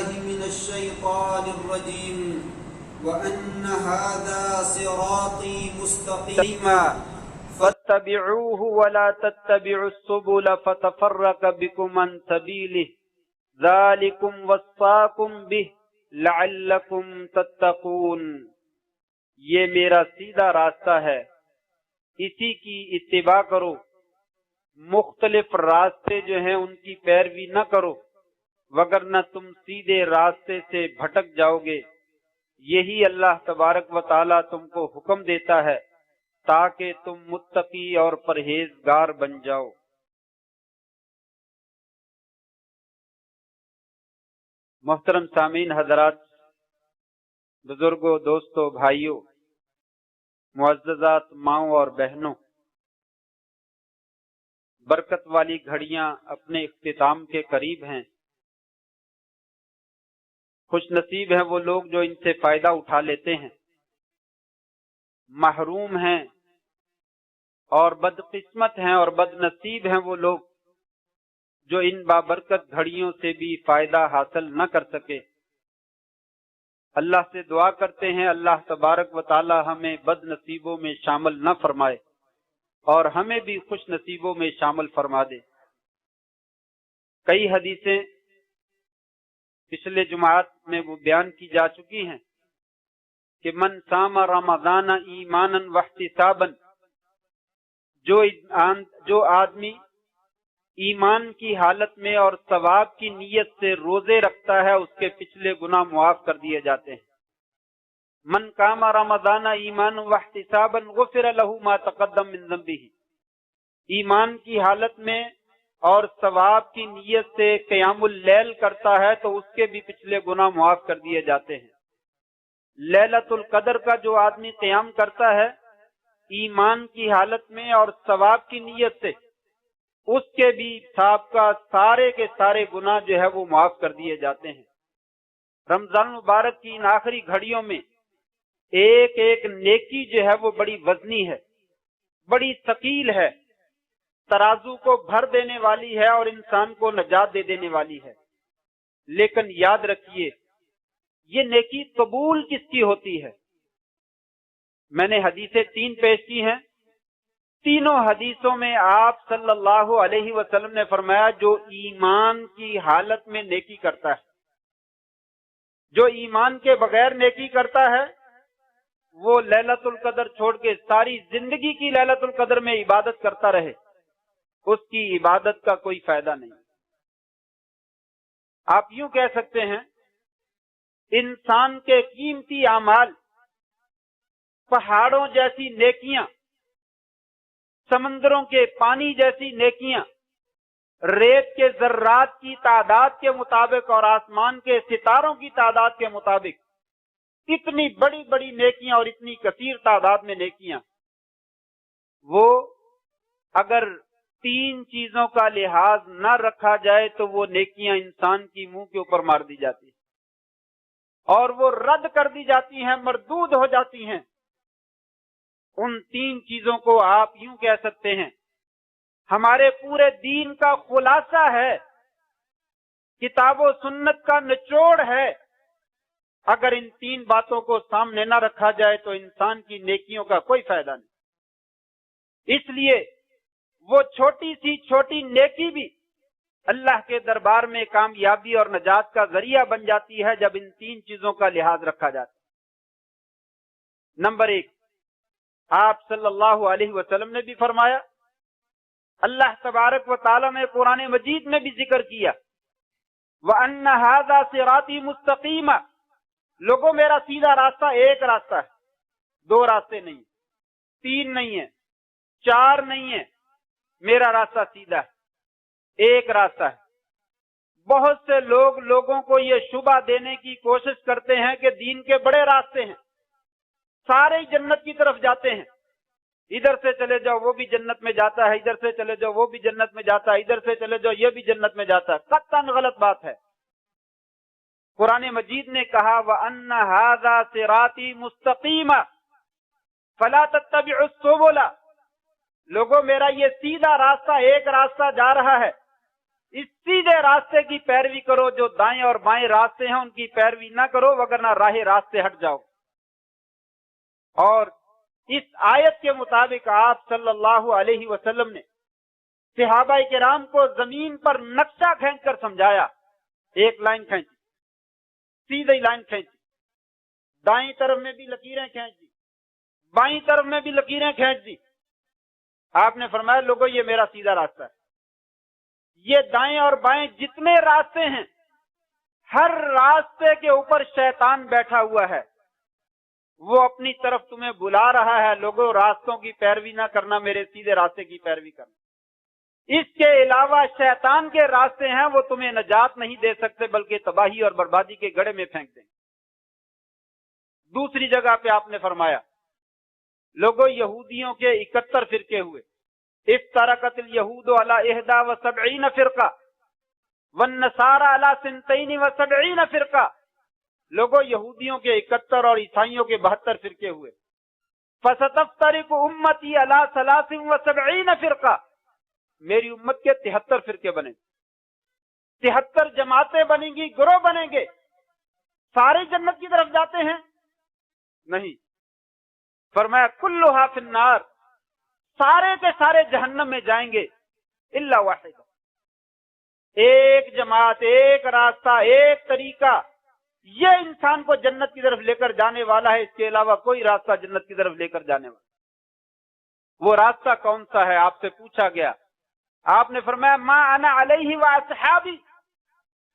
بالله من الشيطان الرجيم وأن هذا صراطي مستقيما فاتبعوه ولا تتبعوا السبل فتفرق بكم عن سبيله ذلكم وصاكم به لعلكم تتقون۔ یہ میرا سیدھا راستہ ہے، اسی کی اتباع کرو، مختلف راستے جو ہیں ان کی پیروی نہ کرو، وگرنہ تم سیدھے راستے سے بھٹک جاؤ گے۔ یہی اللہ تبارک و تعالی تم کو حکم دیتا ہے تاکہ تم متقی اور پرہیزگار بن جاؤ۔ محترم سامعین حضرات، بزرگوں، دوستوں، بھائیوں، معززات ماؤں اور بہنوں، برکت والی گھڑیاں اپنے اختتام کے قریب ہیں۔ خوش نصیب ہیں وہ لوگ جو ان سے فائدہ اٹھا لیتے ہیں، محروم ہیں اور بدقسمت ہیں اور بد نصیب ہیں وہ لوگ جو ان بابرکت گھڑیوں سے بھی فائدہ حاصل نہ کر سکے۔ اللہ سے دعا کرتے ہیں اللہ تبارک و تعالی ہمیں بد نصیبوں میں شامل نہ فرمائے اور ہمیں بھی خوش نصیبوں میں شامل فرما دے۔ کئی حدیثیں پچھلے جمعات میں وہ بیان کی جا چکی ہیں کہ من صام رمضان ایمانا واحتسابا، جو آدمی ایمان کی حالت میں اور ثواب کی نیت سے روزے رکھتا ہے اس کے پچھلے گناہ معاف کر دیے جاتے ہیں۔ من قام رمضان ایمانا واحتسابا غفر له ما تقدم من ذنبه، ایمان کی حالت میں اور ثواب کی نیت سے قیام اللیل کرتا ہے تو اس کے بھی پچھلے گناہ معاف کر دیے جاتے ہیں۔ لیلۃ القدر کا جو آدمی قیام کرتا ہے ایمان کی حالت میں اور ثواب کی نیت سے، اس کے بھی سابقہ سارے کے سارے گناہ جو ہے وہ معاف کر دیے جاتے ہیں۔ رمضان مبارک کی ان آخری گھڑیوں میں ایک ایک نیکی جو ہے وہ بڑی وزنی ہے، بڑی ثقیل ہے، ترازو کو بھر دینے والی ہے اور انسان کو نجات دے دینے والی ہے۔ لیکن یاد رکھیے یہ نیکی قبول کس کی ہوتی ہے؟ میں نے حدیثیں 3 پیش کی ہیں، تینوں حدیثوں میں آپ صلی اللہ علیہ وسلم نے فرمایا جو ایمان کی حالت میں نیکی کرتا ہے، جو ایمان کے بغیر نیکی کرتا ہے وہ لیلۃ القدر چھوڑ کے ساری زندگی کی لیلۃ القدر میں عبادت کرتا رہے، اس کی عبادت کا کوئی فائدہ نہیں۔ آپ یوں کہہ سکتے ہیں انسان کے قیمتی اعمال، پہاڑوں جیسی نیکیاں، سمندروں کے پانی جیسی نیکیاں، ریت کے ذرات کی تعداد کے مطابق اور آسمان کے ستاروں کی تعداد کے مطابق اتنی بڑی بڑی نیکیاں اور اتنی کثیر تعداد میں نیکیاں، وہ اگر 3 چیزوں کا لحاظ نہ رکھا جائے تو وہ نیکیاں انسان کی منہ کے اوپر مار دی جاتی ہیں اور وہ رد کر دی جاتی ہیں، مردود ہو جاتی ہیں۔ ان 3 چیزوں کو آپ یوں کہہ سکتے ہیں ہمارے پورے دین کا خلاصہ ہے، کتاب و سنت کا نچوڑ ہے۔ اگر ان 3 باتوں کو سامنے نہ رکھا جائے تو انسان کی نیکیوں کا کوئی فائدہ نہیں۔ اس لیے وہ چھوٹی سی چھوٹی نیکی بھی اللہ کے دربار میں کامیابی اور نجات کا ذریعہ بن جاتی ہے جب ان 3 چیزوں کا لحاظ رکھا جاتا ہے۔ نمبر 1، آپ صلی اللہ علیہ وسلم نے بھی فرمایا، اللہ تبارک و تعالی نے قرآن مجید میں بھی ذکر کیا، وَأَنَّ هَذَا صِرَاطِي مُسْتَقِيمًا، لوگوں میرا سیدھا راستہ ایک راستہ ہے، 2 راستے نہیں، 3 نہیں ہے، 4 نہیں ہے، میرا راستہ سیدھا ہے، ایک راستہ ہے۔ بہت سے لوگ لوگوں کو یہ شبہ دینے کی کوشش کرتے ہیں کہ دین کے بڑے راستے ہیں، سارے ہی جنت کی طرف جاتے ہیں، ادھر سے چلے جاؤ وہ بھی جنت میں جاتا ہے، ادھر سے چلے جاؤ وہ بھی جنت میں جاتا ہے، ادھر سے چلے جاؤ یہ بھی جنت میں جاتا ہے۔ قطعاً غلط بات ہے۔ قرآن مجید نے کہا وَأَنَّ هَذَا صِرَاطِي مُسْتَقِيمًا فَلَا تَتَّبِعُوا السُّبُلَ، لوگوں میرا یہ سیدھا راستہ ایک راستہ جا رہا ہے، اس سیدھے راستے کی پیروی کرو، جو دائیں اور بائیں راستے ہیں ان کی پیروی نہ کرو، وگرنہ راہ راستے ہٹ جاؤ۔ اور اس آیت کے مطابق آپ صلی اللہ علیہ وسلم نے صحابہ کرام کو زمین پر نقشہ کھینچ کر سمجھایا۔ ایک لائن کھینچی، سیدھی لائن کھینچی، دائیں طرف میں بھی لکیریں کھینچ دی، بائیں طرف میں بھی لکیریں کھینچ دی۔ آپ نے فرمایا لوگوں یہ میرا سیدھا راستہ ہے، یہ دائیں اور بائیں جتنے راستے ہیں ہر راستے کے اوپر شیطان بیٹھا ہوا ہے، وہ اپنی طرف تمہیں بلا رہا ہے، لوگوں راستوں کی پیروی نہ کرنا، میرے سیدھے راستے کی پیروی کرنا۔ اس کے علاوہ شیطان کے راستے ہیں، وہ تمہیں نجات نہیں دے سکتے بلکہ تباہی اور بربادی کے گڑھے میں پھینک دیں۔ دوسری جگہ پہ آپ نے فرمایا لوگوں یہودیوں کے 71 فرقے ہوئے، افترقت الیہود علی 71 فرقہ والنصارى علی 72 فرقہ۔ لوگوں یہودیوں کے 71 اور عیسائیوں کے 72 فرقے ہوئے۔ فستفترق امتی علی 73 فرقہ، میری امت کے 73 فرقے بنے، 73 جماعتیں بنیں گی، گروہ بنیں گے۔ سارے جنت کی طرف جاتے ہیں؟ نہیں، فرمایا کلھا فی النار، سارے کے سارے جہنم میں جائیں گے الا واحد، ایک جماعت، ایک راستہ، ایک طریقہ، یہ انسان کو جنت کی طرف لے کر جانے والا ہے، اس کے علاوہ کوئی راستہ جنت کی طرف لے کر جانے والا۔ وہ راستہ کون سا ہے؟ آپ سے پوچھا گیا، آپ نے فرمایا ما انا علیہ واصحابی،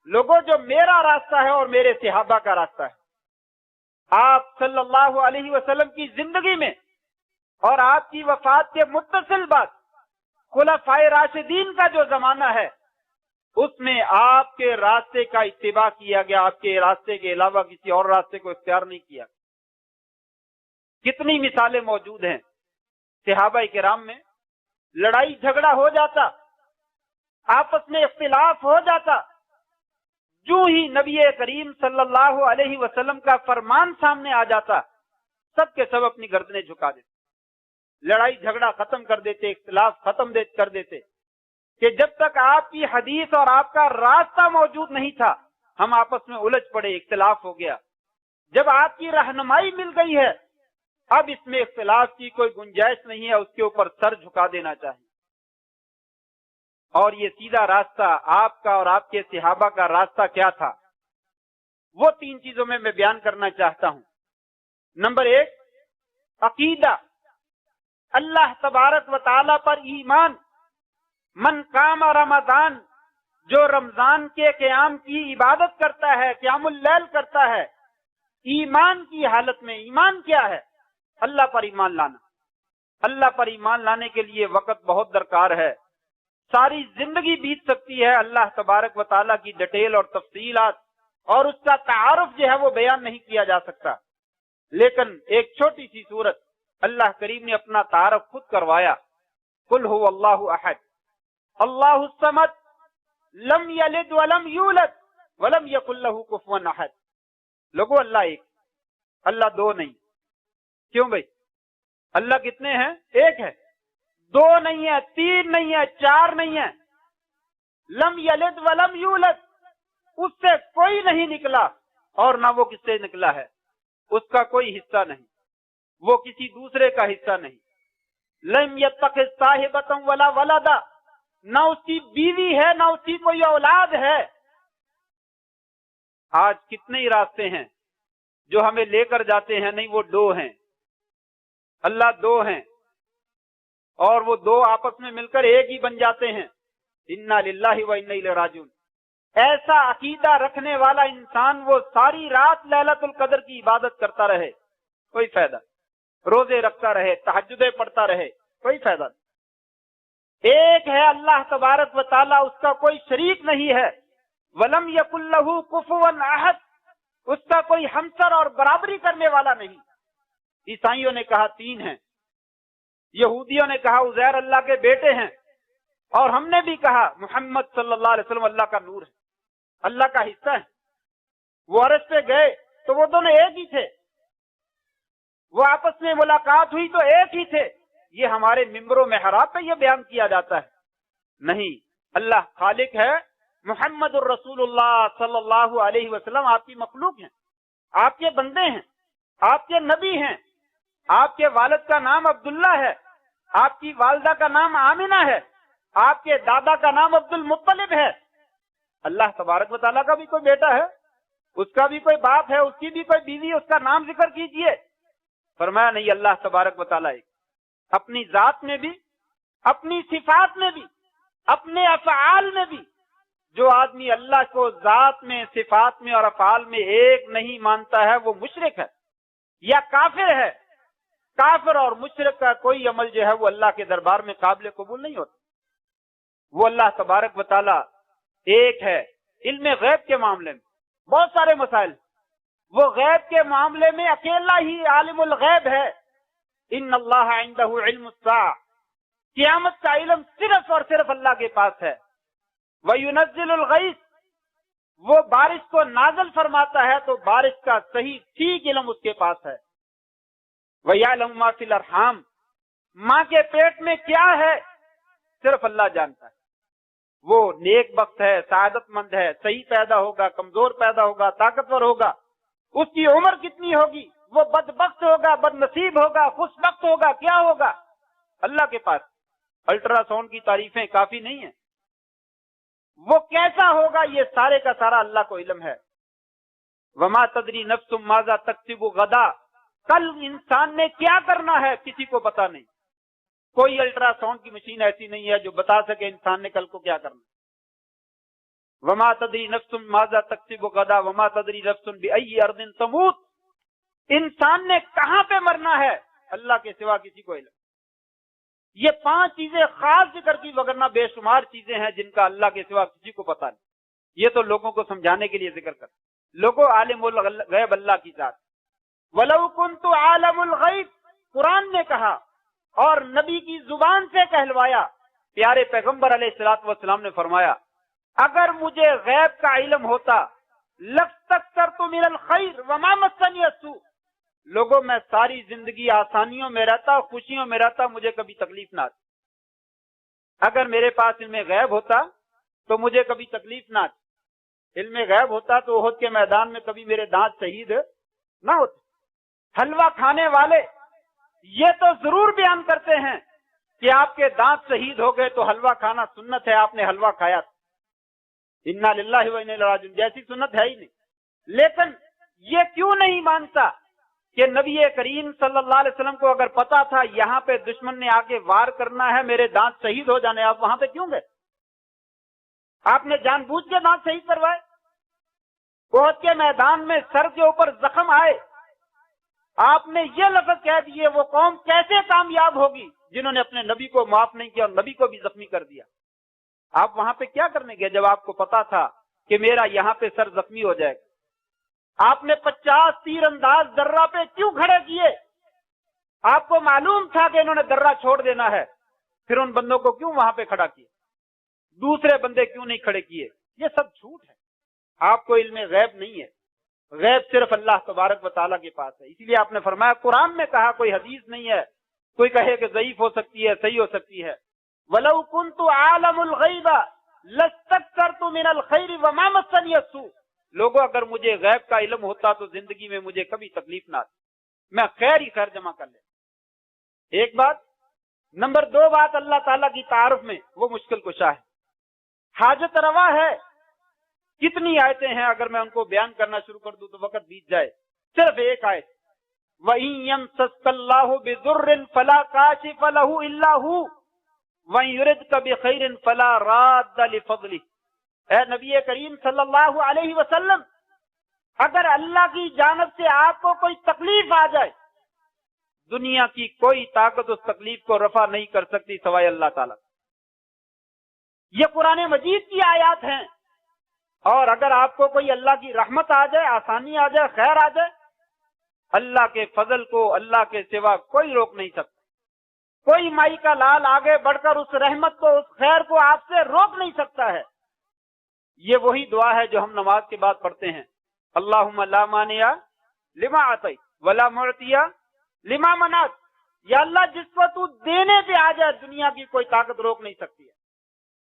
لوگوں جو میرا راستہ ہے اور میرے صحابہ کا راستہ ہے۔ آپ صلی اللہ علیہ وسلم کی زندگی میں اور آپ کی وفات کے متصل بعد خلفائے راشدین کا جو زمانہ ہے اس میں آپ کے راستے کا اتباع کیا گیا، آپ کے راستے کے علاوہ کسی اور راستے کو اختیار نہیں کیا۔ کتنی مثالیں موجود ہیں، صحابہ کرام میں لڑائی جھگڑا ہو جاتا، آپس میں اختلاف ہو جاتا، جو ہی نبی کریم صلی اللہ علیہ وسلم کا فرمان سامنے آ جاتا سب کے سب اپنی گردنیں جھکا دیتے، لڑائی جھگڑا ختم کر دیتے، اختلاف ختم کر دیتے، کہ جب تک آپ کی حدیث اور آپ کا راستہ موجود نہیں تھا ہم آپس میں الجھ پڑے، اختلاف ہو گیا۔ جب آپ کی رہنمائی مل گئی ہے اب اس میں اختلاف کی کوئی گنجائش نہیں ہے، اس کے اوپر سر جھکا دینا چاہیے۔ اور یہ سیدھا راستہ آپ کا اور آپ کے صحابہ کا راستہ کیا تھا؟ وہ 3 چیزوں میں بیان کرنا چاہتا ہوں۔ نمبر 1 عقیدہ، اللہ تبارک و تعالی پر ایمان۔ من قام رمضان، جو رمضان کے قیام کی عبادت کرتا ہے، قیام اللیل کرتا ہے، ایمان کی حالت میں۔ ایمان کیا ہے؟ اللہ پر ایمان لانا۔ اللہ پر ایمان لانے کے لیے وقت بہت درکار ہے، ساری زندگی بیت سکتی ہے، اللہ تبارک و تعالیٰ کی ڈیٹیل اور تفصیلات اور اس کا تعارف جو ہے وہ بیان نہیں کیا جا سکتا، لیکن ایک چھوٹی سی صورت اللہ کریم نے اپنا تعارف خود کروایا، قل هو اللہ احد اللہ الصمد لم یلد ولم یولد ولم یکن له کفوا احد۔ لوگو اللہ ایک، اللہ دو نہیں۔ کیوں بھائی؟ اللہ کتنے ہیں؟ ایک ہے، 2 نہیں ہے، 3 نہیں ہے، 4 نہیں ہے۔ لم یلد ولم یولد، اس سے کوئی نہیں نکلا اور نہ وہ کس سے نکلا ہے، اس کا کوئی حصہ نہیں، وہ کسی دوسرے کا حصہ نہیں۔ لم یتخذ صاحبۃ ولا ولدا، نہ اس کی بیوی ہے نہ اس کی کوئی اولاد ہے۔ آج کتنے ہی راستے ہیں جو ہمیں لے کر جاتے ہیں، نہیں وہ 2 ہیں، اللہ 2 ہیں اور وہ 2 آپس میں مل کر ایک ہی بن جاتے ہیں۔ انا للہ و انا الیہ راجعون۔ ایسا عقیدہ رکھنے والا انسان وہ ساری رات لیلۃ القدر کی عبادت کرتا رہے، کوئی فائدہ، روزے رکھتا رہے، تہجدیں پڑھتا رہے، کوئی فائدہ نہیں۔ ایک ہے اللہ تبارک و تعالی، اس کا کوئی شریک نہیں ہے۔ ولم یکن لہ کفوا احد، اس کا کوئی ہمسر اور برابری کرنے والا نہیں۔ عیسائیوں نے کہا 3 ہیں، یہودیوں نے کہا عزیر اللہ کے بیٹے ہیں، اور ہم نے بھی کہا محمد صلی اللہ علیہ وسلم اللہ کا نور ہے، اللہ کا حصہ ہے۔ وہ عرش پہ گئے تو وہ دونوں ایک ہی تھے، وہ آپس میں ملاقات ہوئی تو ایک ہی تھے۔ یہ ہمارے ممبر و محراب پہ یہ بیان کیا جاتا ہے؟ نہیں، اللہ خالق ہے، محمد الرسول اللہ صلی اللہ علیہ وسلم آپ کی مخلوق ہیں، آپ کے بندے ہیں، آپ کے نبی ہیں، آپ کے والد کا نام عبداللہ ہے، آپ کی والدہ کا نام آمنہ ہے، آپ کے دادا کا نام عبد المطلب ہے۔ اللہ تبارک و تعالیٰ کا بھی کوئی بیٹا ہے، اس کا بھی کوئی باپ ہے، اس کی بھی کوئی بیوی، اس کا نام ذکر کیجئے۔ فرمایا نہیں، اللہ تبارک و تعالیٰ ایک، اپنی ذات میں بھی، اپنی صفات میں بھی، اپنے افعال میں بھی۔ جو آدمی اللہ کو ذات میں، صفات میں اور افعال میں ایک نہیں مانتا ہے وہ مشرک ہے یا کافر ہے۔ کافر اور مشرک کا کوئی عمل جو ہے وہ اللہ کے دربار میں قابل قبول نہیں ہوتا۔ وہ اللہ تبارک و تعالیٰ ایک ہے۔ علم غیب کے معاملے میں بہت سارے مسائل، وہ غیب کے معاملے میں اکیلا ہی عالم الغیب ہے۔ ان اللہ عندہ علم الساعہ، قیامت کا علم صرف اور صرف اللہ کے پاس ہے۔ وَيُنَزِّلُ الْغَيْثَ، وہ بارش کو نازل فرماتا ہے تو بارش کا صحیح ٹھیک علم اس کے پاس ہے۔ وَيَعْلَمُ مَا فِي الْأَرْحَامِ، ماں کے پیٹ میں کیا ہے صرف اللہ جانتا ہے۔ وہ نیک بخت ہے، سعادت مند ہے، صحیح پیدا ہوگا، کمزور پیدا ہوگا، طاقتور ہوگا، اس کی عمر کتنی ہوگی، وہ بدبخت ہوگا، بد نصیب ہوگا، خوش بخت ہوگا، کیا ہوگا، اللہ کے پاس۔ الٹرا ساؤنڈ کی تعریفیں کافی نہیں ہیں، وہ کیسا ہوگا یہ سارے کا سارا اللہ کو علم ہے۔ وما تدری نفس ماذا تکسب غدا، کل انسان نے کیا کرنا ہے کسی کو پتا نہیں۔ کوئی الٹرا ساؤنڈ کی مشین ایسی نہیں ہے جو بتا سکے انسان نے کل کو کیا کرنا۔ وما تدری نفس ماذا تکسب غدا وما تدری نفس بأی ارض تموت، انسان نے کہاں پہ مرنا ہے اللہ کے سوا کسی کو علم۔ یہ 5 چیزیں خاص ذکر کی، وگرنہ بے شمار چیزیں ہیں جن کا اللہ کے سوا کسی کو پتا نہیں۔ یہ تو لوگوں کو سمجھانے کے لیے ذکر کر، لوگوں عالم الغیب اللہ کی ذات۔ وَلَوْ كُنْتُ عَالَمُ الْغَيْبِ، قرآن نے کہا اور نبی کی زبان سے کہلوایا، پیارے پیغمبر علیہ الصلوۃ والسلام نے فرمایا اگر مجھے غیب کا علم ہوتا لَاسْتَكْثَرْتُ مِنَ الْخَيْرِ وَمَا مَسَّنِيَ السُّوءُ، لوگوں میں ساری زندگی آسانیوں میں رہتا، خوشیوں میں رہتا، مجھے کبھی تکلیف نہ آتی۔ اگر میرے پاس علم غیب ہوتا تو مجھے کبھی تکلیف نہ آتی۔ علم غیب ہوتا تو احد کے میدان میں کبھی میرے دانت شہید نہ ہوتے۔ حلوہ کھانے والے یہ تو ضرور بیان کرتے ہیں کہ آپ کے دانت شہید ہو گئے تو حلوہ کھانا سنت ہے، آپ نے حلوہ کھایا تھا۔ انا للہ و انا الیہ راجعون جیسی سنت ہے ہی نہیں۔ لیکن یہ کیوں نہیں مانتا کہ نبی کریم صلی اللہ علیہ وسلم کو اگر پتا تھا یہاں پہ دشمن نے آ کے وار کرنا ہے، میرے دانت شہید ہو جانے، آپ وہاں پہ کیوں گئے؟ آپ نے جان بوجھ کے دانت شہید کروائے؟ احد کے میدان میں سر کے اوپر زخم آئے، آپ نے یہ لفظ کہہ دیے وہ قوم کیسے کامیاب ہوگی جنہوں نے اپنے نبی کو معاف نہیں کیا اور نبی کو بھی زخمی کر دیا؟ آپ وہاں پہ کیا کرنے گئے جب آپ کو پتا تھا کہ میرا یہاں پہ سر زخمی ہو جائے گا؟ آپ نے 50 تیر انداز درہ پہ کیوں کھڑے کیے؟ آپ کو معلوم تھا کہ انہوں نے درہ چھوڑ دینا ہے، پھر ان بندوں کو کیوں وہاں پہ کھڑا کیا؟ دوسرے بندے کیوں نہیں کھڑے کیے؟ یہ سب جھوٹ ہے، آپ کو علم غیب نہیں ہے۔ غیب صرف اللہ تبارک و تعالیٰ کے پاس ہے۔ اسی لیے آپ نے فرمایا، قرآن میں کہا، کوئی حدیث نہیں ہے، کوئی کہے کہ ضعیف ہو سکتی ہے، صحیح ہو سکتی ہے۔ وَلَوْ كُنْتُ عَالَمُ الْغَيْبَ لَاسْتَكْثَرْتُ مِنَ الْخَيْرِ وَمَا مَسَّنِيَ السُّوءُ، لوگوں اگر مجھے غیب کا علم ہوتا تو زندگی میں مجھے کبھی تکلیف نہ آتی، میں خیر ہی خیر جمع کر لے۔ ایک بات۔ نمبر 2 بات، اللہ تعالیٰ کی تعارف میں وہ مشکل کشا ہے، حاجت روا ہے۔ کتنی آیتیں ہیں، اگر میں ان کو بیان کرنا شروع کر دوں تو وقت بیت جائے۔ صرف ایک آیت، وَإِن يَمْسَسْكَ اللَّهُ بِضُرٍّ فَلَا كَاشِفَ لَهُ إِلَّا هُوَ وَإِن يُرِدْكَ بِخَيْرٍ فَلَا رَادَّ لِفَضْلِهِ۔ اے نبی کریم صلی اللہ علیہ وسلم، اگر اللہ کی جانب سے آپ کو کوئی تکلیف آ جائے، دنیا کی کوئی طاقت اس تکلیف کو رفع نہیں کر سکتی سوائے اللہ تعالیٰ۔ یہ قرآن مجید کی آیات ہیں۔ اور اگر آپ کو کوئی اللہ کی رحمت آ جائے، آسانی آ جائے، خیر آ جائے، اللہ کے فضل کو اللہ کے سوا کوئی روک نہیں سکتا۔ کوئی مائی کا لال آگے بڑھ کر اس رحمت کو، اس خیر کو آپ سے روک نہیں سکتا ہے۔ یہ وہی دعا ہے جو ہم نماز کے بعد پڑھتے ہیں، اللہم لا مانع لما اعطیت ولا معطی لما منعت۔ یا اللہ، جس کو تو دینے پہ آ جائے دنیا کی کوئی طاقت روک نہیں سکتی ہے،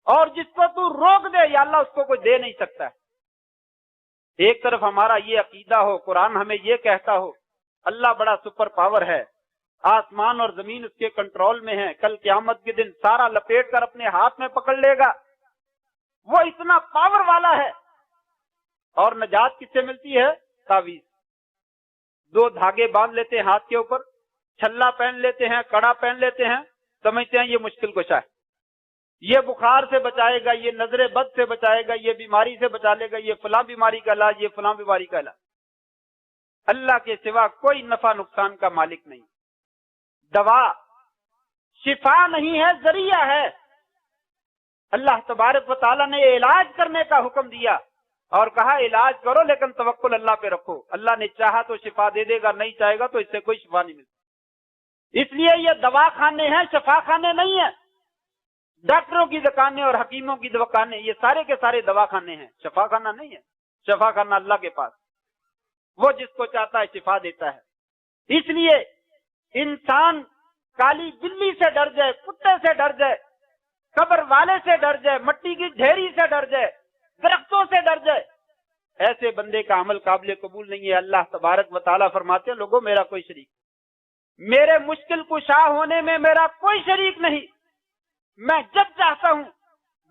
اور جس کو تو روک دے یا اللہ اس کو کوئی دے نہیں سکتا ہے۔ ایک طرف ہمارا یہ عقیدہ ہو، قرآن ہمیں یہ کہتا ہو اللہ بڑا سپر پاور ہے، آسمان اور زمین اس کے کنٹرول میں ہے، کل قیامت کے دن سارا لپیٹ کر اپنے ہاتھ میں پکڑ لے گا، وہ اتنا پاور والا ہے۔ اور نجات کس سے ملتی ہے؟ تعویذ، 2 دھاگے باندھ لیتے ہیں ہاتھ کے اوپر، چھلا پہن لیتے ہیں، کڑا پہن لیتے ہیں، سمجھتے ہیں یہ مشکل کشا ہے، یہ بخار سے بچائے گا، یہ نظر بد سے بچائے گا، یہ بیماری سے بچا لے گا، یہ فلاں بیماری کا علاج، یہ فلاں بیماری کا علاج۔ اللہ کے سوا کوئی نفع نقصان کا مالک نہیں، دوا شفا نہیں ہے، ذریعہ ہے۔ اللہ تبارک و تعالیٰ نے علاج کرنے کا حکم دیا اور کہا علاج کرو لیکن توکل اللہ پہ رکھو، اللہ نے چاہا تو شفا دے دے گا، نہیں چاہے گا تو اس سے کوئی شفا نہیں ملتی۔ اس لیے یہ دوا خانے ہیں، شفا خانے نہیں ہیں۔ ڈاکٹروں کی دکانیں اور حکیموں کی دکانیں یہ سارے کے سارے دوا خانے ہیں، شفا خانہ نہیں ہے۔ شفا خانہ اللہ کے پاس، وہ جس کو چاہتا ہے شفا دیتا ہے۔ اس لیے انسان کالی بلی سے ڈر جائے، کتے سے ڈر جائے، قبر والے سے ڈر جائے، مٹی کی ڈھیری سے ڈر جائے، درختوں سے ڈر جائے، ایسے بندے کا عمل قابل قبول نہیں ہے۔ اللہ تبارک و تعالیٰ فرماتے ہیں لوگوں میرا کوئی شریک، میرے مشکل کشا ہونے میں میرا کوئی شریک نہیں، میں جب چاہتا ہوں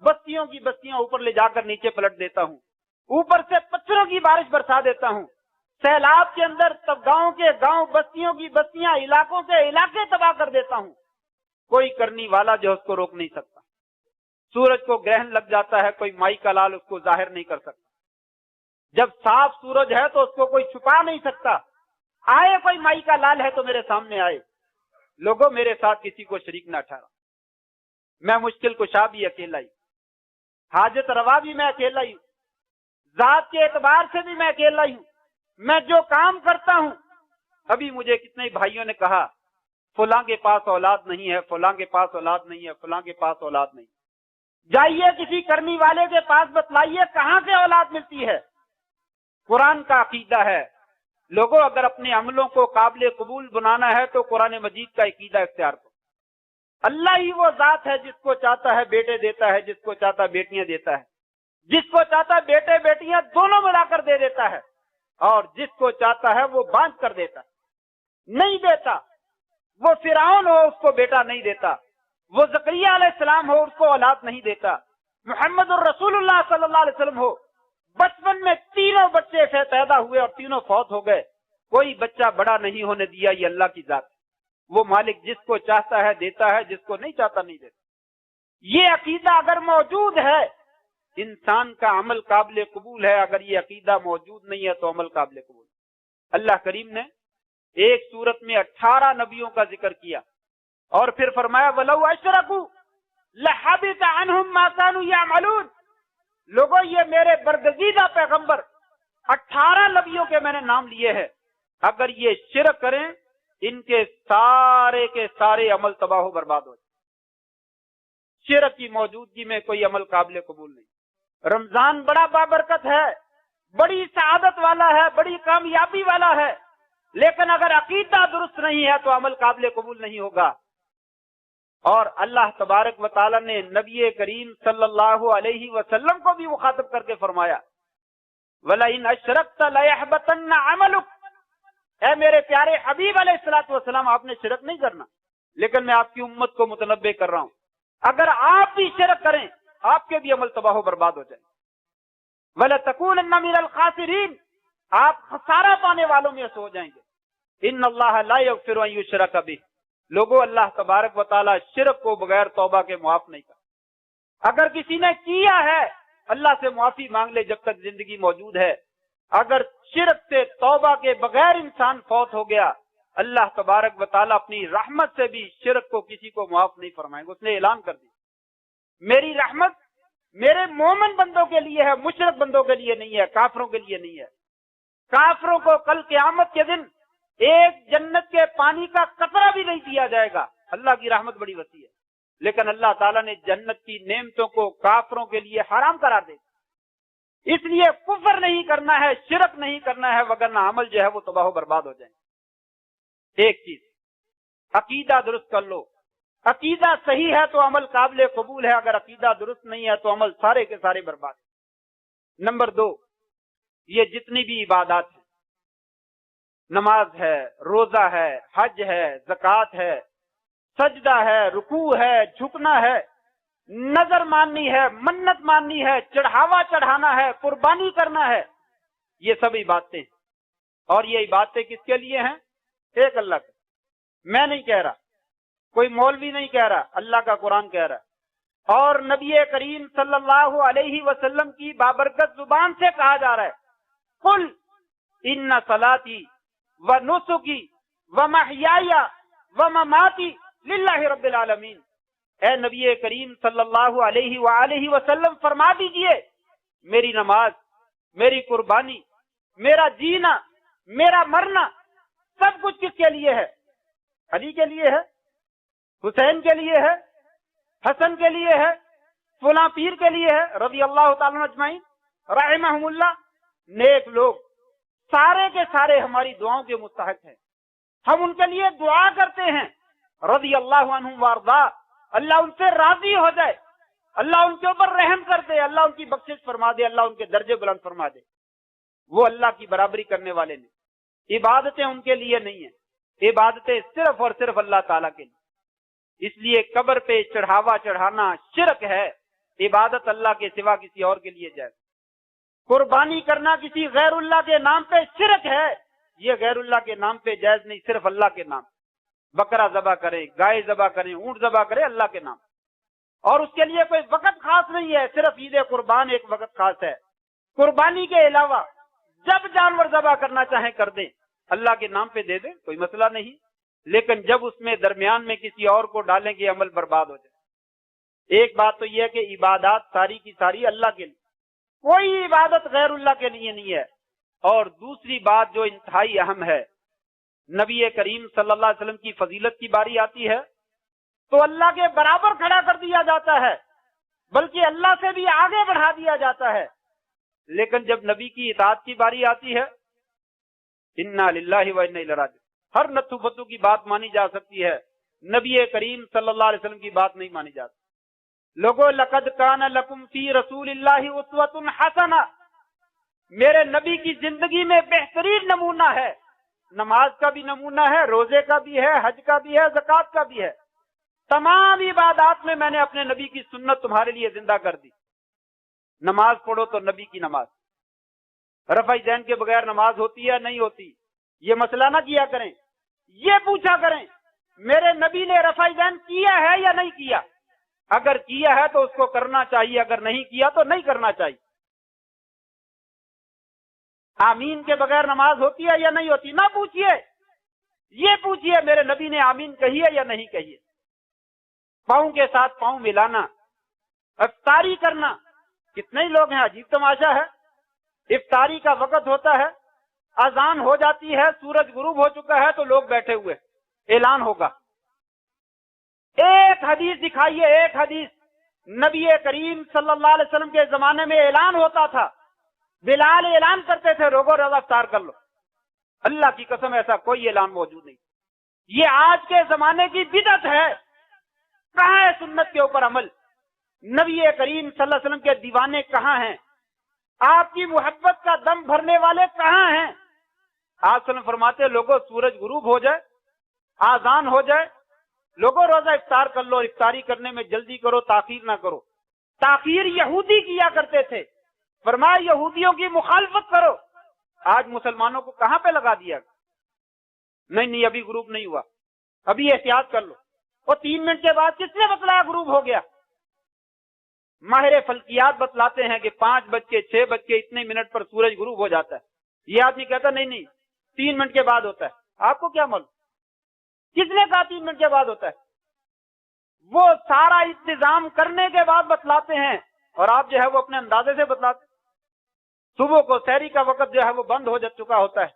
بستیوں کی بستیاں اوپر لے جا کر نیچے پلٹ دیتا ہوں، اوپر سے پتھروں کی بارش برسا دیتا ہوں، سیلاب کے اندر تب گاؤں کے گاؤں، بستیوں کی بستیاں، علاقوں کے علاقے تباہ کر دیتا ہوں، کوئی کرنی والا جو اس کو روک نہیں سکتا۔ سورج کو گرہن لگ جاتا ہے، کوئی مائی کا لال اس کو ظاہر نہیں کر سکتا۔ جب صاف سورج ہے تو اس کو کوئی چھپا نہیں سکتا، آئے کوئی مائی کا لال ہے تو میرے سامنے آئے۔ لوگوں میرے ساتھ کسی کو شریک نہ ٹھہرا، میں مشکل کشا بھی اکیلا ہی، حاجت روا بھی میں اکیلا ہی ہوں، ذات کے اعتبار سے بھی میں اکیلا ہی ہوں۔ میں جو کام کرتا ہوں، ابھی مجھے کتنے بھائیوں نے کہا فلاں کے پاس اولاد نہیں ہے، فلاں کے پاس اولاد نہیں ہے، فلاں کے پاس اولاد نہیں، جائیے کسی کرنی والے کے پاس بتلائیے کہاں سے اولاد ملتی ہے۔ قرآن کا عقیدہ ہے لوگوں اگر اپنے عملوں کو قابل قبول بنانا ہے تو قرآن مجید کا عقیدہ اختیار کرو۔ اللہ ہی وہ ذات ہے جس کو چاہتا ہے بیٹے دیتا ہے، جس کو چاہتا ہے بیٹیاں دیتا ہے، جس کو چاہتا ہے بیٹے بیٹیاں دونوں ملا کر دے دیتا ہے، اور جس کو چاہتا ہے وہ بانٹ کر دیتا ہے، نہیں دیتا۔ وہ فرعون ہو اس کو بیٹا نہیں دیتا، وہ زکریا علیہ السلام ہو اس کو اولاد نہیں دیتا، محمد الرسول اللہ صلی اللہ علیہ وسلم ہو بچپن میں تینوں بچے سے پیدا ہوئے اور تینوں فوت ہو گئے، کوئی بچہ بڑا نہیں ہونے دیا۔ یہ اللہ کی ذات ہے، وہ مالک جس کو چاہتا ہے دیتا ہے، جس کو نہیں چاہتا نہیں دیتا۔ یہ عقیدہ اگر موجود ہے انسان کا عمل قابل قبول ہے، اگر یہ عقیدہ موجود نہیں ہے تو عمل قابل قبول۔ اللہ کریم نے ایک سورت میں 18 نبیوں کا ذکر کیا اور پھر فرمایا وَلَوْ أَشْرَكُوا لَحَبِطَ عَنْهُمْ مَا كَانُوا يَعْمَلُونَ۔ لوگوں یہ میرے برگزیدہ پیغمبر 18 نبیوں کے میں نے نام لیے ہیں، اگر یہ شرک کریں ان کے سارے عمل تباہ و برباد ہو جائیں۔ شرک کی موجودگی میں کوئی عمل قابل قبول نہیں۔ رمضان بڑا بابرکت ہے، بڑی سعادت والا ہے، بڑی کامیابی والا ہے، لیکن اگر عقیدہ درست نہیں ہے تو عمل قابل قبول نہیں ہوگا۔ اور اللہ تبارک و تعالی نے نبی کریم صلی اللہ علیہ وسلم کو بھی مخاطب کر کے فرمایا وَلَئِنْ أَشْرَكْتَ لَيَحْبَطَنَّ عَمَلُكَ۔ اے میرے پیارے حبیب علیہ الصلوۃ والسلام، آپ نے شرک نہیں کرنا، لیکن میں آپ کی امت کو متنبہ کر رہا ہوں اگر آپ بھی شرک کریں آپ کے بھی عمل تباہ و برباد ہو جائیں۔ وَلَتَكُونَنَّ مِنَ الْخَاسِرِينَ، آپ خسارہ پانے والوں میں سے ہو جائیں گے۔ إِنَّ اللَّهَ لَا يَغْفِرُ أَن يُشْرَكَ بِهِ۔ لوگوں اللہ تبارک و تعالیٰ شرک کو بغیر توبہ کے معاف نہیں کرتا۔ اگر کسی نے کیا ہے اللہ سے معافی مانگ لے جب تک زندگی موجود ہے۔ اگر شرک سے توبہ کے بغیر انسان فوت ہو گیا اللہ تبارک و تعالیٰ اپنی رحمت سے بھی شرک کو کسی کو معاف نہیں فرمائیں گے۔ اس نے اعلان کر دیا میری رحمت میرے مومن بندوں کے لیے ہے، مشرک بندوں کے لیے نہیں ہے، کافروں کے لیے نہیں ہے۔ کافروں کو کل قیامت کے دن ایک جنت کے پانی کا قطرہ بھی نہیں دیا جائے گا۔ اللہ کی رحمت بڑی وسیع ہے، لیکن اللہ تعالیٰ نے جنت کی نعمتوں کو کافروں کے لیے حرام قرار دے دیا۔ اس لیے کفر نہیں کرنا ہے، شرک نہیں کرنا ہے، وگرنہ عمل جو ہے وہ تباہ و برباد ہو جائیں۔ ایک چیز عقیدہ درست کر لو، عقیدہ صحیح ہے تو عمل قابل قبول ہے، اگر عقیدہ درست نہیں ہے تو عمل سارے کے سارے برباد ہیں۔ نمبر 2، یہ جتنی بھی عبادات ہیں، نماز ہے، روزہ ہے، حج ہے، زکوٰۃ ہے، سجدہ ہے، رکوع ہے، جھکنا ہے، نظر ماننی ہے، منت ماننی ہے، چڑھاوا چڑھانا ہے، قربانی کرنا ہے، یہ سب عبادتیں ہیں۔ اور یہ عبادتیں کس کے لیے ہیں؟ ایک اللہ کے۔ میں نہیں کہہ رہا، کوئی مولوی نہیں کہہ رہا، اللہ کا قرآن کہہ رہا ہے، اور نبی کریم صلی اللہ علیہ وسلم کی بابرکت زبان سے کہا جا رہا ہے، قل ان صلاتی و نسکی و محیای و مماتی للہ رب العالمین۔ اے نبی کریم صلی اللہ علیہ وآلہ وسلم فرما دیجئے، میری نماز، میری قربانی، میرا جینا، میرا مرنا، سب کچھ کس کے لیے ہے؟ علی کے لیے ہے، حسین کے لیے ہے، حسن کے لیے ہے، فلاں پیر کے لیے ہے، رضی اللہ تعالیٰ اجمعین رحمہم اللہ۔ نیک لوگ سارے کے سارے ہماری دعاؤں کے مستحق ہیں، ہم ان کے لیے دعا کرتے ہیں، رضی اللہ عنہم وارضا، اللہ ان سے راضی ہو جائے، اللہ ان کے اوپر رحم کر دے، اللہ ان کی بخشش فرما دے، اللہ ان کے درجے بلند فرما دے۔ وہ اللہ کی برابری کرنے والے نہیں، عبادتیں ان کے لیے نہیں ہیں، عبادتیں صرف اور صرف اللہ تعالیٰ کے لیے۔ اس لیے قبر پہ چڑھاوا چڑھانا شرک ہے، عبادت اللہ کے سوا کسی اور کے لیے جائز۔ قربانی کرنا کسی غیر اللہ کے نام پہ شرک ہے، یہ غیر اللہ کے نام پہ جائز نہیں، صرف اللہ کے نام۔ بکرا ذبح کریں، گائے ذبح کریں، اونٹ ذبح کریں اللہ کے نام، اور اس کے لیے کوئی وقت خاص نہیں ہے، صرف عید قربان ایک وقت خاص ہے۔ قربانی کے علاوہ جب جانور ذبح کرنا چاہیں کر دیں، اللہ کے نام پہ دے دیں، کوئی مسئلہ نہیں، لیکن جب اس میں درمیان میں کسی اور کو ڈالیں گے عمل برباد ہو جائے۔ ایک بات تو یہ ہے کہ عبادات ساری کی ساری اللہ کے لیے، کوئی عبادت غیر اللہ کے لیے نہیں ہے۔ اور دوسری بات جو انتہائی اہم ہے، نبی کریم صلی اللہ علیہ وسلم کی فضیلت کی باری آتی ہے تو اللہ کے برابر کھڑا کر دیا جاتا ہے، بلکہ اللہ سے بھی آگے بڑھا دیا جاتا ہے۔ لیکن جب نبی کی اطاعت کی باری آتی ہے، انا للہ و انا الیہ راجعون، ہر نتھو فتو کی بات مانی جا سکتی ہے، نبی کریم صلی اللہ علیہ وسلم کی بات نہیں مانی جاتی۔ لوگو لقد کان لکم فی رسول اللہ اسوۃ حسنہ، میرے نبی کی زندگی میں بہترین نمونہ ہے، نماز کا بھی نمونہ ہے، روزے کا بھی ہے، حج کا بھی ہے، زکوٰۃ کا بھی ہے، تمام عبادات میں میں نے اپنے نبی کی سنت تمہارے لیے زندہ کر دی۔ نماز پڑھو تو نبی کی نماز، رفع دین کے بغیر نماز ہوتی ہے نہیں ہوتی، یہ مسئلہ نہ کیا کریں، یہ پوچھا کریں میرے نبی نے رفع دین کیا ہے یا نہیں کیا، اگر کیا ہے تو اس کو کرنا چاہیے، اگر نہیں کیا تو نہیں کرنا چاہیے۔ آمین کے بغیر نماز ہوتی ہے یا نہیں ہوتی، نہ پوچھئے، یہ پوچھئے میرے نبی نے آمین کہی ہے یا نہیں کہی ہے۔ پاؤں کے ساتھ پاؤں ملانا، افطاری کرنا، کتنے ہی لوگ ہیں، عجیب تماشا ہے، افطاری کا وقت ہوتا ہے، اذان ہو جاتی ہے، سورج غروب ہو چکا ہے تو لوگ بیٹھے ہوئے، اعلان ہوگا۔ ایک حدیث دکھائیے، ایک حدیث نبی کریم صلی اللہ علیہ وسلم کے زمانے میں اعلان ہوتا تھا، بلال اعلان کرتے تھے روزہ روزہ افطار کر لو، اللہ کی قسم ایسا کوئی اعلان موجود نہیں۔ یہ آج کے زمانے کی بدعت ہے، کہاں ہے سنت کے اوپر عمل؟ نبی کریم صلی اللہ علیہ وسلم کے دیوانے کہاں ہیں؟ آپ کی محبت کا دم بھرنے والے کہاں ہیں؟ آپ صلی اللہ علیہ وسلم فرماتے لوگوں سورج غروب ہو جائے، آذان ہو جائے، لوگوں روزہ افطار کر لو، افطاری کرنے میں جلدی کرو، تاخیر نہ کرو۔ تاخیر یہودی کیا کرتے تھے، فرمایا یہودیوں کی مخالفت کرو۔ آج مسلمانوں کو کہاں پہ لگا دیا؟ نہیں ابھی غروب نہیں ہوا، ابھی احتیاط کر لو، اور 3 منٹ کے بعد کس نے بتلایا غروب ہو گیا؟ ماہر فلکیات بتلاتے ہیں کہ 5:06 اتنے منٹ پر سورج غروب ہو جاتا ہے۔ یہ آدمی کہتا نہیں 3 منٹ کے بعد ہوتا ہے، آپ کو کیا معلوم؟ کس نے کہا 3 منٹ کے بعد ہوتا ہے؟ وہ سارا انتظام کرنے کے بعد بتلاتے ہیں، اور آپ جو ہے وہ اپنے اندازے سے بتلاتے ہیں۔ صبح کو سحری کا وقت جو ہے وہ بند ہو چکا ہوتا ہے،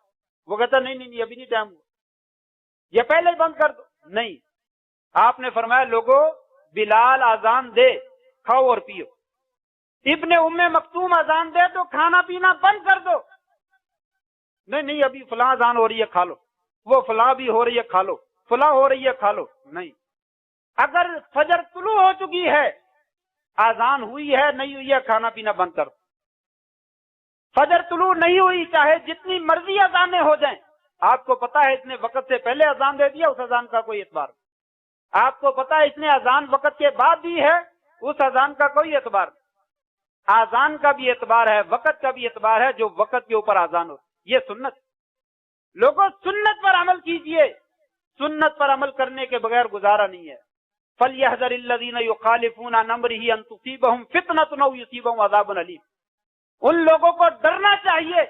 وہ کہتا نہیں ابھی نہیں ٹائم ہوا، یہ پہلے ہی بند کر دو۔ نہیں، آپ نے فرمایا لوگوں بلال اذان دے، کھاؤ اور پیو، ابن ام مکتوم اذان دے تو کھانا پینا بند کر دو۔ نہیں ابھی فلاں اذان ہو رہی ہے کھا لو، وہ فلاں بھی ہو رہی ہے کھا لو، فلاں ہو رہی ہے کھا لو۔ نہیں، اگر فجر طلوع ہو چکی ہے، آذان ہوئی ہے نہیں ہوئی ہے، کھانا پینا بند کر دو۔ فجر طلوع نہیں ہوئی، چاہے جتنی مرضی اذانیں ہو جائیں، آپ کو پتا ہے اس نے وقت سے پہلے اذان دے دیا، اس اذان کا کوئی اعتبار نہیں۔ آپ کو پتا ہے اس نے اذان وقت کے بعد دی ہے، اس اذان کا کوئی اعتبار نہیں۔ اذان کا بھی اعتبار ہے، وقت کا بھی اعتبار ہے، جو وقت کے اوپر اذان ہو، یہ سنت۔ لوگوں سنت پر عمل کیجئے، سنت پر عمل کرنے کے بغیر گزارا نہیں ہے۔ فَلْيَحْذَرِ الَّذِينَ يُخَالِفُونَ عَنْ أَمْرِهِ أَن تُصِيبَهُمْ فِتْنَةٌ أَوْ يُصِيبَهُمْ عَذَابٌ أَلِيمٌ۔ ان لوگوں کو ڈرنا چاہیے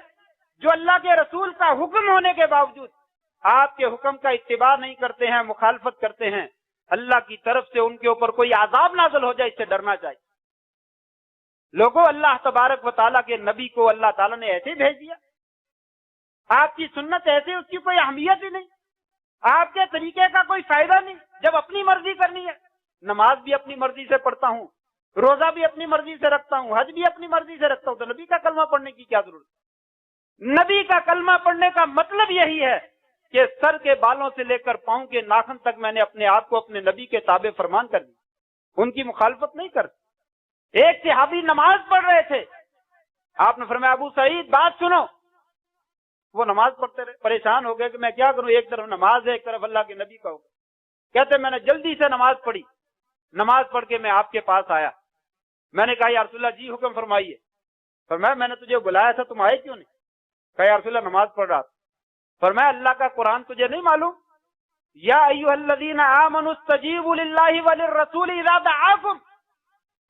جو اللہ کے رسول کا حکم ہونے کے باوجود آپ کے حکم کا اتباع نہیں کرتے ہیں، مخالفت کرتے ہیں، اللہ کی طرف سے ان کے اوپر کوئی عذاب نازل ہو جائے، اس سے ڈرنا چاہیے۔ لوگوں اللہ تبارک و تعالیٰ کے نبی کو اللہ تعالیٰ نے ایسے بھیج دیا، آپ کی سنت ایسے، اس کی کوئی اہمیت ہی نہیں، آپ کے طریقے کا کوئی فائدہ نہیں۔ جب اپنی مرضی کرنی ہے، نماز بھی اپنی مرضی سے پڑھتا ہوں، روزہ بھی اپنی مرضی سے رکھتا ہوں، حج بھی اپنی مرضی سے رکھتا ہوں، تو نبی کا کلمہ پڑھنے کی کیا ضرورت؟ نبی کا کلمہ پڑھنے کا مطلب یہی ہے کہ سر کے بالوں سے لے کر پاؤں کے ناخن تک میں نے اپنے آپ کو اپنے نبی کے تابع فرمان کر دیا، ان کی مخالفت نہیں کرتی۔ ایک صحابی نماز پڑھ رہے تھے، آپ نے فرمایا ابو سعید بات سنو، وہ نماز پڑھتے رہے، پریشان ہو گئے کہ میں کیا کروں، ایک طرف نماز ہے، ایک طرف اللہ کے نبی کا حکم۔ کہتے میں نے جلدی سے نماز پڑھی، نماز پڑھ کے میں آپ کے پاس آیا، میں نے کہا یا رسول اللہ جی حکم فرمائیے۔ فرمایا میں نے تجھے بلایا تھا، تم آئے کیوں نہیں؟ کہا یا رسول اللہ نماز پڑھ رہا تھا۔ فرمایا اللہ کا قرآن تجھے نہیں معلوم؟ یا ایھا الذین آمنوا استجیبوا للہ وللرسول اذا دعاکم،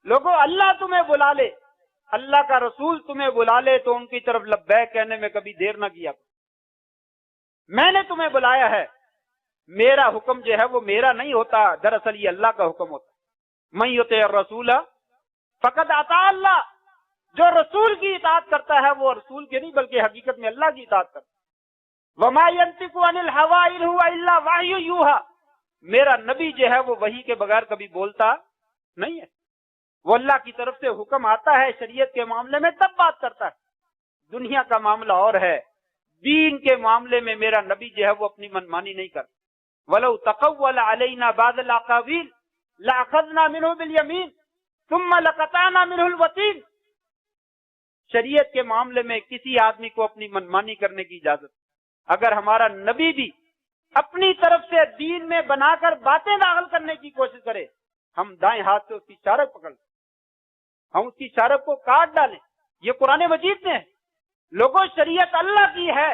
لوگوں اللہ تمہیں بلا لے، اللہ کا رسول تمہیں بلا لے تو ان کی طرف لبیک کہنے میں کبھی دیر نہ کیا۔ میں نے تمہیں بلایا ہے، میرا حکم جو ہے وہ میرا نہیں ہوتا، دراصل یہ اللہ کا حکم ہوتا ہے۔ من یطع الرسول فقد اطاع اللہ، جو رسول کی اطاعت کرتا ہے وہ رسول کے نہیں بلکہ حقیقت میں اللہ کی اطاعت کرتا ہے۔ وما ينطق عن الهوى ان هو الا وحی یوحى، میرا نبی جو ہے وہ وحی کے بغیر کبھی بولتا نہیں ہے، وہ اللہ کی طرف سے حکم آتا ہے شریعت کے معاملے میں تب بات کرتا ہے۔ دنیا کا معاملہ اور ہے، دین کے معاملے میں میرا نبی جو ہے وہ اپنی منمانی نہیں کرتا۔ وَلَوْ تَقَوَّلَ عَلَيْنَا بَعْضَ الْأَقَاوِيلِ لَأَخَذْنَا مِنْهُ بِالْيَمِينِ ثُمَّ لَقَطَعْنَا مِنْهُ الْوَتِينَ، شریعت کے معاملے میں کسی آدمی کو اپنی منمانی کرنے کی اجازت، اگر ہمارا نبی بھی اپنی طرف سے دین میں بنا کر باتیں داخل کرنے کی کوشش کرے، ہم دائیں ہاتھ سے اس کی شارب پکڑ لیں، ہم اس کی شارب کو کاٹ ڈالیں۔ یہ قرآن مجید میں ہے۔ لوگوں شریعت اللہ کی ہے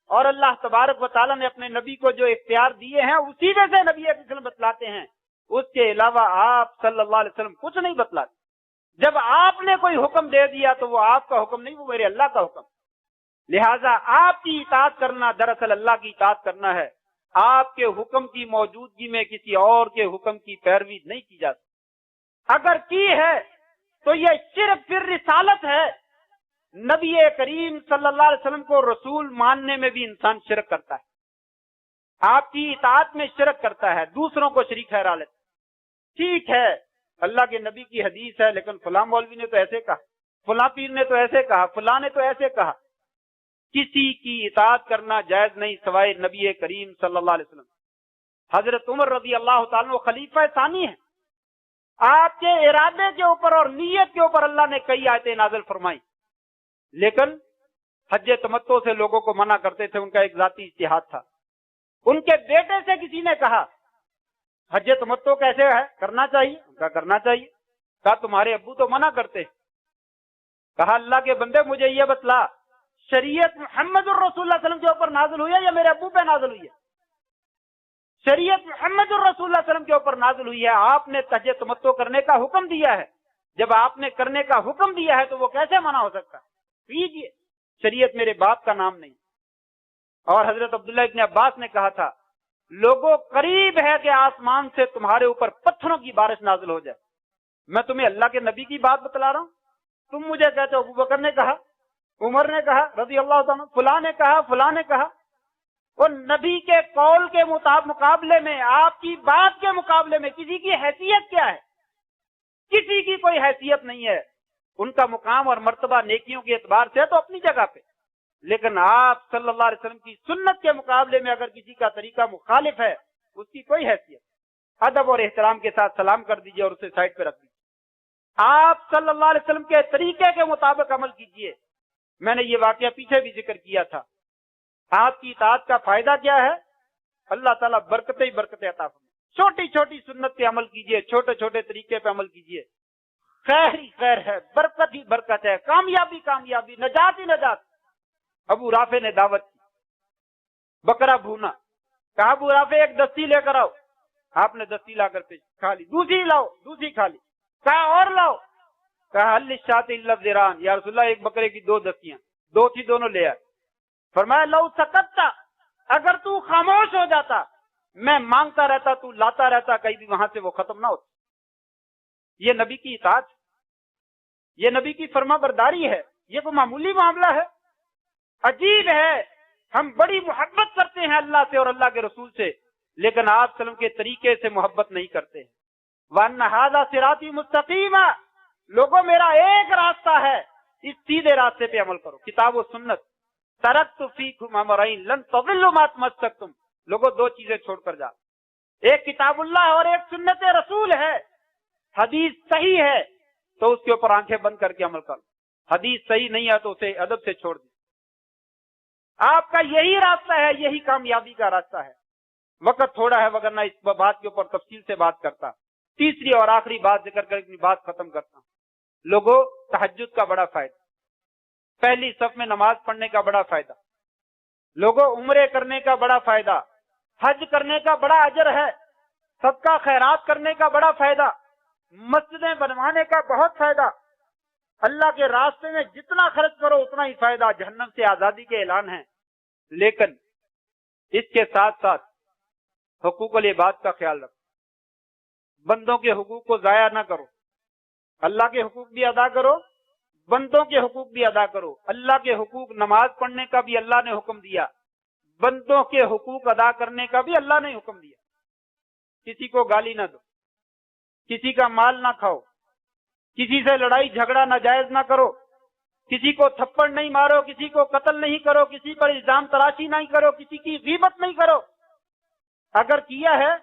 اور اللہ تبارک و تعالیٰ نے اپنے نبی کو جو اختیار دیے ہیں اسی میں سے نبی علیہ وسلم بتلاتے ہیں، اس کے علاوہ آپ صلی اللہ علیہ وسلم کچھ نہیں بتلاتے۔ جب آپ نے کوئی حکم دے دیا تو وہ آپ کا حکم نہیں، وہ میرے اللہ کا حکم۔ لہٰذا آپ کی اطاعت کرنا دراصل اللہ کی اطاعت کرنا ہے، آپ کے حکم کی موجودگی میں کسی اور کے حکم کی پیروی نہیں کی جاتی۔ اگر کی ہے تو یہ شرک فی رسالت ہے۔ نبی کریم صلی اللہ علیہ وسلم کو رسول ماننے میں بھی انسان شرک کرتا ہے، آپ کی اطاعت میں شرک کرتا ہے، دوسروں کو شریک ٹھہرا لیتا ہے۔ ٹھیک ہے اللہ کے نبی کی حدیث ہے، لیکن فلاں مولوی نے تو ایسے کہا، فلاں پیر نے تو ایسے کہا، فلاں نے تو ایسے کہا۔ کسی کی اطاعت کرنا جائز نہیں سوائے نبی کریم صلی اللہ علیہ وسلم۔ حضرت عمر رضی اللہ تعالیٰ عنہ خلیفہ ثانی ہیں، آپ کے ارادے کے اوپر اور نیت کے اوپر اللہ نے کئی آیتیں نازل فرمائی، لیکن حج تمتع سے لوگوں کو منع کرتے تھے، ان کا ایک ذاتی اجتہاد تھا۔ ان کے بیٹے سے کسی نے کہا حج تمتع کیسے ہے، کرنا چاہیے؟ ان کا کرنا چاہیے۔ کہا تمہارے ابو تو منع کرتے۔ کہا اللہ کے بندے مجھے یہ بتلا، شریعت محمد الرسول اللہ صلی اللہ علیہ وسلم کے اوپر نازل ہوئی ہے یا میرے ابو پہ نازل ہوئی ہے؟ شریعت محمد الرسول اللہ صلی اللہ علیہ وسلم کے اوپر نازل ہوئی ہے، آپ نے حج تمتع کرنے کا حکم دیا ہے۔ جب آپ نے کرنے کا حکم دیا ہے تو وہ کیسے منع ہو سکتا ہے؟ کیجیے، شریعت میرے باپ کا نام نہیں۔ اور حضرت عبداللہ ابن عباس نے کہا تھا لوگوں قریب ہے کہ آسمان سے تمہارے اوپر پتھروں کی بارش نازل ہو جائے۔ میں تمہیں اللہ کے نبی کی بات بتلا رہا ہوں، تم مجھے کہتے ہو ابو بکر نے کہا، عمر نے کہا رضی اللہ تعالیٰ، فلاں نے کہا، فلاں نے کہا۔ اور نبی کے قول کے مقابلے میں، آپ کی بات کے مقابلے میں کسی کی حیثیت کیا ہے؟ کسی کی کوئی حیثیت نہیں ہے۔ ان کا مقام اور مرتبہ نیکیوں کے اعتبار سے تو اپنی جگہ پہ، لیکن آپ صلی اللہ علیہ وسلم کی سنت کے مقابلے میں اگر کسی کا طریقہ مخالف ہے اس کی کوئی حیثیت۔ ادب اور احترام کے ساتھ سلام کر دیجئے اور اسے سائڈ پہ رکھ دیجئے. آپ صلی اللہ علیہ وسلم کے طریقے کے مطابق عمل کیجئے. میں نے یہ واقعہ پیچھے بھی ذکر کیا تھا. آپ کی اطاعت کا فائدہ کیا ہے؟ اللہ تعالیٰ برکتیں ہی برکتیں عطا فرمائے. چھوٹی چھوٹی سنت پہ عمل کیجئے, چھوٹے چھوٹے طریقے پہ عمل کیجئے. خیر ہی خیر ہے, برکت ہی برکت ہے, کامیابی کامیابی, نجات ہی نجات. ابو رافع نے دعوت کی, بکرا بھونا. کہا ابو رافع ایک دستی لے کر آؤ. آپ نے دستی لا کر پیش کھا لی. دوسری لاؤ, دوسری کھا لی. کہا اور لاؤ. کہا حل الشاۃ الا الذران, یا رسول اللہ ایک بکرے کی 2 دستیاں, 2 تھی دونوں لے آئے. فرمایا لو سکتا, اگر تو خاموش ہو جاتا, میں مانگتا رہتا, تو لاتا رہتا, کہیں بھی وہاں سے وہ ختم نہ ہوتا. یہ نبی کی اطاعت, یہ نبی کی فرما برداری ہے. یہ کوئی معمولی معاملہ ہے؟ عجیب ہے, ہم بڑی محبت کرتے ہیں اللہ سے اور اللہ کے رسول سے, لیکن آپ وسلم کے طریقے سے محبت نہیں کرتے ہیں. وَأَنَّ هَذَا صِرَاطِي مُسْتَقِيمًا, لوگوں میرا ایک راستہ ہے, اس سیدھے راستے پہ عمل کرو. کتاب و سنت. ترکت فیکم امرین لن تضلوا ما تمسکتم, لوگوں 2 چیزیں چھوڑ کر جا. ایک کتاب اللہ اور ایک سنت رسول ہے. حدیث صحیح ہے تو اس کے اوپر آنکھیں بند کر کے عمل کرو. حدیث صحیح نہیں ہے تو اسے ادب سے چھوڑ دیں. آپ کا یہی راستہ ہے, یہی کامیابی کا راستہ ہے. وقت تھوڑا ہے, وگرنہ اس بات کے اوپر تفصیل سے بات کرتا. تیسری اور آخری بات ذکر کر اپنی بات ختم کرتا ہوں. لوگوں, تہجد کا بڑا فائدہ, پہلی صف میں نماز پڑھنے کا بڑا فائدہ. لوگوں, عمرے کرنے کا بڑا فائدہ, حج کرنے کا بڑا اجر ہے, صدقہ خیرات کرنے کا بڑا فائدہ, مسجدیں بنوانے کا بہت فائدہ. اللہ کے راستے میں جتنا خرچ کرو اتنا ہی فائدہ. جہنم سے آزادی کے اعلان ہیں. لیکن اس کے ساتھ ساتھ حقوق العباد کا خیال رکھو. بندوں کے حقوق کو ضائع نہ کرو. اللہ کے حقوق بھی ادا کرو, بندوں کے حقوق بھی ادا کرو. اللہ کے حقوق نماز پڑھنے کا بھی اللہ نے حکم دیا, بندوں کے حقوق ادا کرنے کا بھی اللہ نے حکم دیا. کسی کو گالی نہ دو, کسی کا مال نہ کھاؤ, کسی سے لڑائی جھگڑا ناجائز نہ کرو, کسی کو تھپڑ نہیں مارو, کسی کو قتل نہیں کرو, کسی پر الزام تراشی نہیں کرو, کسی کی غیبت نہیں کرو. اگر کیا ہے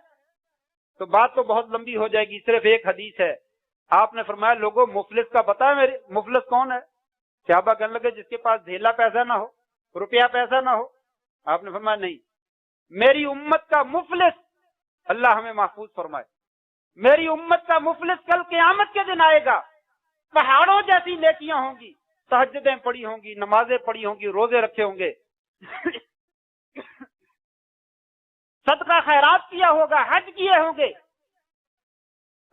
تو بات تو بہت لمبی ہو جائے گی. صرف ایک حدیث ہے. آپ نے فرمایا لوگوں, مفلس کا پتہ ہے میرے مفلس کون ہے؟ صحابہ کہنے لگے جس کے پاس دھیلا پیسہ نہ ہو, روپیہ پیسہ نہ ہو. آپ نے فرمایا نہیں, میری امت کا مفلس, اللہ ہمیں محفوظ فرمائے, میری امت کا مفلس کل قیامت کے دن آئے گا. پہاڑوں جیسی نیکیاں ہوں گی, تہجدیں پڑھی ہوں گی, نمازیں پڑھی ہوں گی, روزے رکھے ہوں گے, صدقہ خیرات کیا ہوگا, حج کیے ہوں گے.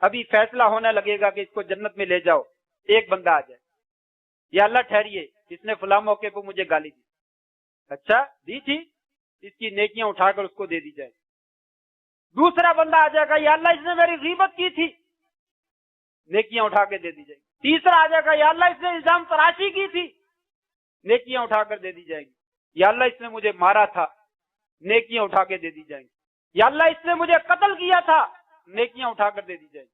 ابھی فیصلہ ہونے لگے گا کہ اس کو جنت میں لے جاؤ. ایک بندہ آ جائے, یا اللہ ٹھہریے, اس نے فلاں موقع پہ مجھے گالی دی. اچھا دی تھی, اس کی نیکیاں اٹھا کر اس کو دے دی جائے. دوسرا بندہ آ جائے گا, یا اللہ اس نے میری غیبت کی تھی, نیکیاں اٹھا کے دے دی جائے گی. تیسرا آ جائے گا, یا اللہ اس نے الزام تراشی کی تھی, نیکیاں اٹھا کر دے دی جائیں گی. یا اللہ اس نے مجھے مارا تھا, نیکیاں اٹھا کے دے دی جائیں گی. یا اللہ اس نے مجھے قتل کیا تھا, نیکیاں اٹھا کر دے دی جائیں گی.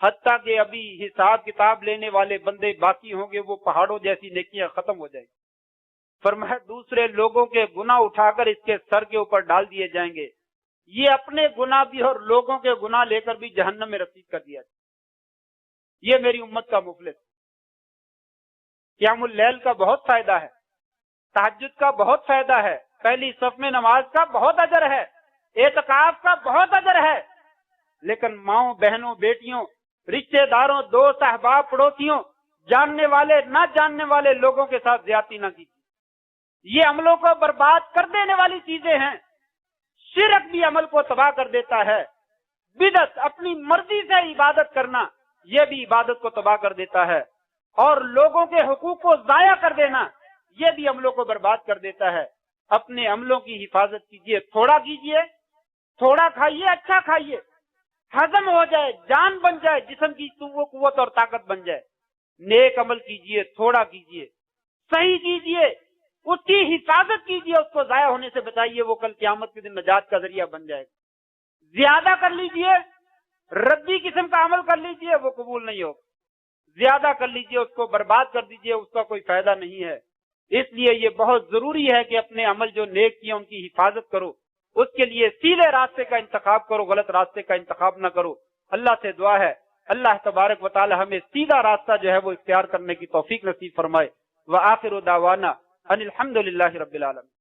حتیٰ کہ ابھی حساب کتاب لینے والے بندے باقی ہوں گے, وہ پہاڑوں جیسی نیکیاں ختم ہو جائیں گی. فرمایا دوسرے لوگوں کے گناہ اٹھا کر اس کے سر کے اوپر ڈال دیے جائیں گے. یہ اپنے گناہ بھی اور لوگوں کے گناہ لے کر بھی جہنم میں رسید کر دیا جائے. یہ میری امت کا مفلس. قیام اللیل کا بہت فائدہ ہے, تہجد کا بہت فائدہ ہے, پہلی صف میں نماز کا بہت اجر ہے, اعتکاف کا بہت اجر ہے. لیکن ماؤں, بہنوں, بیٹیوں, رشتہ داروں, دوست, احباب, پڑوسیوں, جاننے والے نہ جاننے والے لوگوں کے ساتھ زیادتی نہ کیجیے. یہ عملوں کو برباد کر دینے والی چیزیں ہیں. شرک بھی عمل کو تباہ کر دیتا ہے. بدعت, اپنی مرضی سے عبادت کرنا, یہ بھی عبادت کو تباہ کر دیتا ہے. اور لوگوں کے حقوق کو ضائع کر دینا, یہ بھی عملوں کو برباد کر دیتا ہے. اپنے عملوں کی حفاظت کیجیے. تھوڑا کیجیے, تھوڑا کھائیے, اچھا کھائیے, ہضم ہو جائے, جان بن جائے, جسم کی قوت اور طاقت بن جائے. نیک عمل کیجیے, تھوڑا کیجیے, صحیح کیجیے, اس کی حفاظت کیجیے, اس کو ضائع ہونے سے بچائیے. وہ کل قیامت کے دن نجات کا ذریعہ بن جائے گا. زیادہ کر لیجیے, ردی قسم کا عمل کر لیجیے, وہ قبول نہیں ہوگا. زیادہ کر لیجیے, اس کو برباد کر دیجیے, اس کا کوئی فائدہ نہیں ہے. اس لیے یہ بہت ضروری ہے کہ اپنے عمل جو نیک کیے ان کی حفاظت کرو, اس کے لیے سیدھے راستے کا انتخاب کرو، غلط راستے کا انتخاب نہ کرو۔ اللہ سے دعا ہے اللہ تبارک و تعالی ہمیں سیدھا راستہ جو ہے وہ اختیار کرنے کی توفیق نصیب فرمائے۔ وآخر دعوانا ان الحمد للہ رب العالمین۔